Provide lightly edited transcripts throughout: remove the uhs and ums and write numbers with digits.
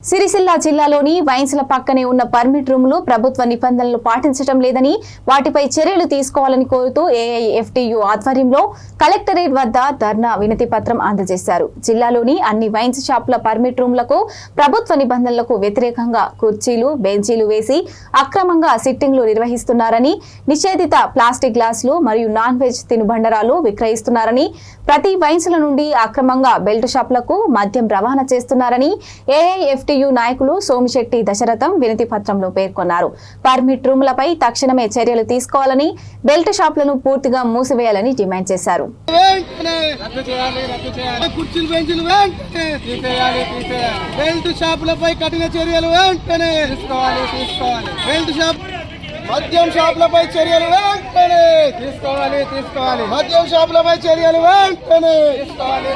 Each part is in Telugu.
సిరిసిల్ల జిల్లాలోని వైన్స్ల పక్కనే ఉన్న పర్మిట్ రూములు ప్రభుత్వ నిబంధనలు పాటించడం లేదని వాటిపై చర్యలు తీసుకోవాలని కోరుతూ ఏఐఎఫ్టియు ఆధ్వర్యంలో కలెక్టరేట్ వద్ద ధర్నా వినతి పత్రం అందజేశారు. జిల్లాలోని అన్ని వైన్స్ షాపుల పర్మిట్ రూములకు ప్రభుత్వ నిబంధనలకు వ్యతిరేకంగా కుర్చీలు, బెంచీలు వేసి అక్రమంగా సిట్టింగ్లు నిర్వహిస్తున్నారని, నిషేధిత ప్లాస్టిక్ గ్లాసులు మరియు నాన్ వెజ్ తినుబండరాలు విక్రయిస్తున్నారని, ప్రతి వైన్స్ల నుండి అక్రమంగా బెల్ట్ షాపులకు మద్యం రవాణా చేస్తున్నారని ఏఐఎఫ్టియు నాయకులు సోమిశెట్టి దశరథం వినతి పత్రంలో పేర్కొన్నారు. పర్మిట్ రూములపై తక్షణమే చర్యలు తీసుకోవాలని, బెల్ట్ షాపులను పూర్తిగా మూసివేయాలని డిమాండ్ చేశారు. మద్యం షాపులపై చర్యలు వెంటనే తీసుకోవాలి. మద్యం షాపులపై చర్యలు వెంటనే తీసుకోవాలి.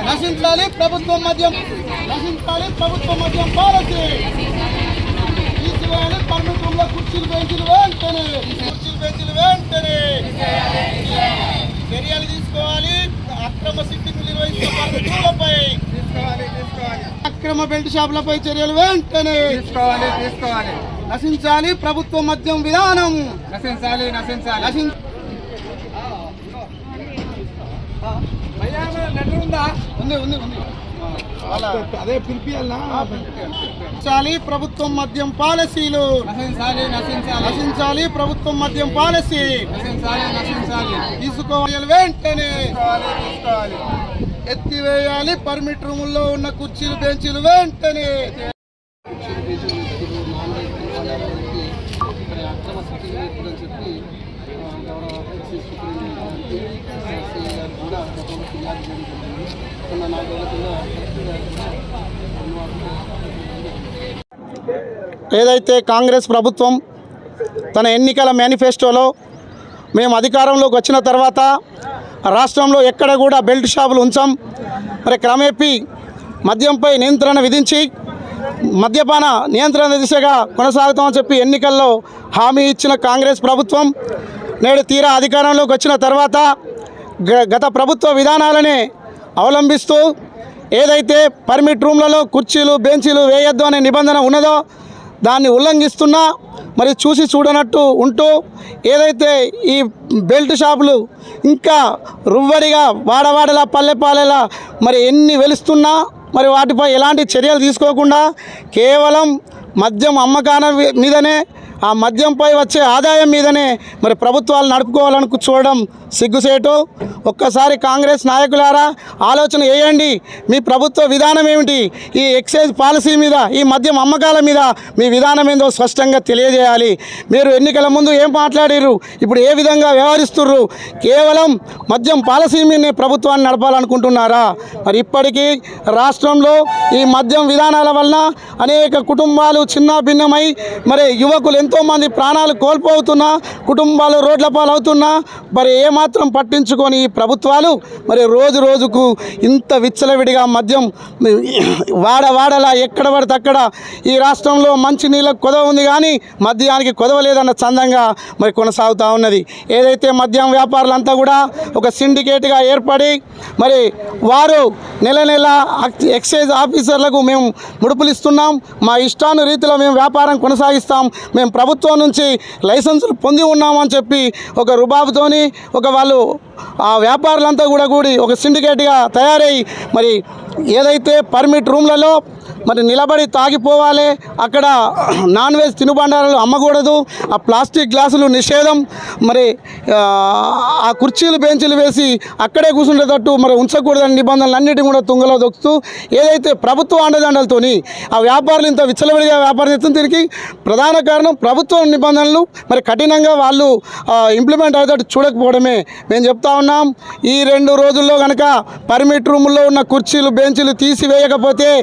నశించాలి ప్రభుత్వం మద్యం పాలసీ. తీసివేయాలి పర్మిట్ రూమ్లో కుర్చీలు బెంచీలు వెంటనే చర్యలు తీసుకోవాలి. అక్రమ సిట్టింగ్ నిర్వహిస్తున్న పర్మిట్ రూమ్లపై అక్రమ బెల్ట్ షాపులపై చర్యలు వెంటనే తీసుకోవాలి. నశించాలి ప్రభుత్వ మద్యం విధానం. అదే పిలిపియాలి. ప్రభుత్వం మద్యం పాలసీలు నశించాలి. ప్రభుత్వం మద్యం పాలసీ తీసుకోవాలి వెంటనే. ఎత్తివేయాలి పర్మిట్ రూముల్లో ఉన్న కుర్చీలు, బెంచీలు వెంటనే. అక్రమ సిట్టింగ్ చెప్పి గౌరవ కూడా ఫిర్యాదు జరుగుతుంది. కొన్న 4 రోజుల కింద ఏదైతే కాంగ్రెస్ ప్రభుత్వం తన ఎన్నికల మేనిఫెస్టోలో మేము అధికారంలోకి వచ్చిన తర్వాత రాష్ట్రంలో ఎక్కడ కూడా బెల్ట్ షాపులు ఉంచాం, మరి క్రమేపీ మద్యంపై నియంత్రణ విధించి మద్యపాన నియంత్రణ దిశగా కొనసాగుతామని చెప్పి ఎన్నికల్లో హామీ ఇచ్చిన కాంగ్రెస్ ప్రభుత్వం నేడు తీరా అధికారంలోకి వచ్చిన తర్వాత గత ప్రభుత్వ విధానాలనే అవలంబిస్తూ ఏదైతే పర్మిట్ రూమ్లలో కుర్చీలు, బెంచీలు వేయొద్దు అనే నిబంధన ఉన్నదో దాన్ని ఉల్లంఘిస్తున్నా మరి చూసి చూడనట్టు ఉంటూ ఏదైతే ఈ బెల్ట్ షాపులు ఇంకా రువ్వడిగా వాడవాడలా పల్లెపాలెలా మరి ఎన్ని వెలుస్తున్నా మరి వాటిపై ఎలాంటి చర్యలు తీసుకోకుండా కేవలం మద్యం అమ్మకాల మీదనే, ఆ మద్యంపై వచ్చే ఆదాయం మీదనే మరి ప్రభుత్వాలు నడుపుకోవాలని చూడడం సిగ్గుసేటు. ఒక్కసారి కాంగ్రెస్ నాయకులారా ఆలోచన చేయండి. మీ ప్రభుత్వ విధానం ఏమిటి? ఈ ఎక్సైజ్ పాలసీ మీద, ఈ మద్యం అమ్మకాల మీద మీ విధానం ఏందో స్పష్టంగా తెలియజేయాలి. మీరు ఎన్నికల ముందు ఏం మాట్లాడారు, ఇప్పుడు ఏ విధంగా వ్యవహరిస్తుర్రు? కేవలం మద్యం పాలసీ మీదనే ప్రభుత్వాన్ని నడపాలనుకుంటున్నారా? మరి ఇప్పటికీ రాష్ట్రంలో ఈ మద్యం విధానాల వలన అనేక కుటుంబాలు చిన్న భిన్నమై మరి యువకులు ఎంతోమంది ప్రాణాలు కోల్పోతున్నా, కుటుంబాలు రోడ్ల పాలవుతున్నా మరి ఏమాత్రం పట్టించుకొని ఈ ప్రభుత్వాలు మరి రోజు రోజుకు ఇంత విచ్చలవిడిగా మద్యం వాడలా ఎక్కడ పడితే అక్కడ ఈ రాష్ట్రంలో మంచి నీళ్ళకు కొదవ ఉంది కానీ మద్యానికి కొదవ లేదన్న చందంగా మరి కొనసాగుతూ ఉన్నది. ఏదైతే మద్యం వ్యాపారులంతా కూడా ఒక సిండికేట్గా ఏర్పడి మరి వారు నెల ఎక్సైజ్ ఆఫీసర్లకు మేము ముడుపులు ఇస్తున్నాం, మా ఇష్టాను రీతిలో మేము వ్యాపారం కొనసాగిస్తాం, మేము ప్రభుత్వం నుంచి లైసెన్సులు పొంది ఉన్నామని చెప్పి ఒక రుబాబుతోని వాళ్ళు ఆ వ్యాపారులంతా కూడా కూడి ఒక సిండికేట్గా తయారై మరి ఏదైతే పర్మిట్ రూమ్లలో మరి నిలబడి తాగిపోవాలి, అక్కడ నాన్ వెజ్ తినుబండారాలు అమ్మకూడదు, ఆ ప్లాస్టిక్ గ్లాసులు నిషేధం, మరి ఆ కుర్చీలు, బెంచీలు వేసి అక్కడే కూర్చుండేటట్టు మరి ఉంచకూడదని నిబంధనలన్నిటిని కూడా తుంగలో దొక్కుతూ ఏదైతే ప్రభుత్వ అండదండలతోని ఆ వ్యాపారులు ఇంత విచ్చలవిడిగా వ్యాపారం చేస్తుంది. దీనికి ప్రధాన కారణం ప్రభుత్వ నిబంధనలు మరి కఠినంగా వాళ్ళు ఇంప్లిమెంట్ అయ్యేటట్టు చూడకపోవడమే. మేము చెప్తా ఉన్నాం, ఈ 2 రోజుల్లో కనుక పర్మిట్ రూముల్లో ఉన్న కుర్చీలు, బెంచీలు తీసివేయకపోతే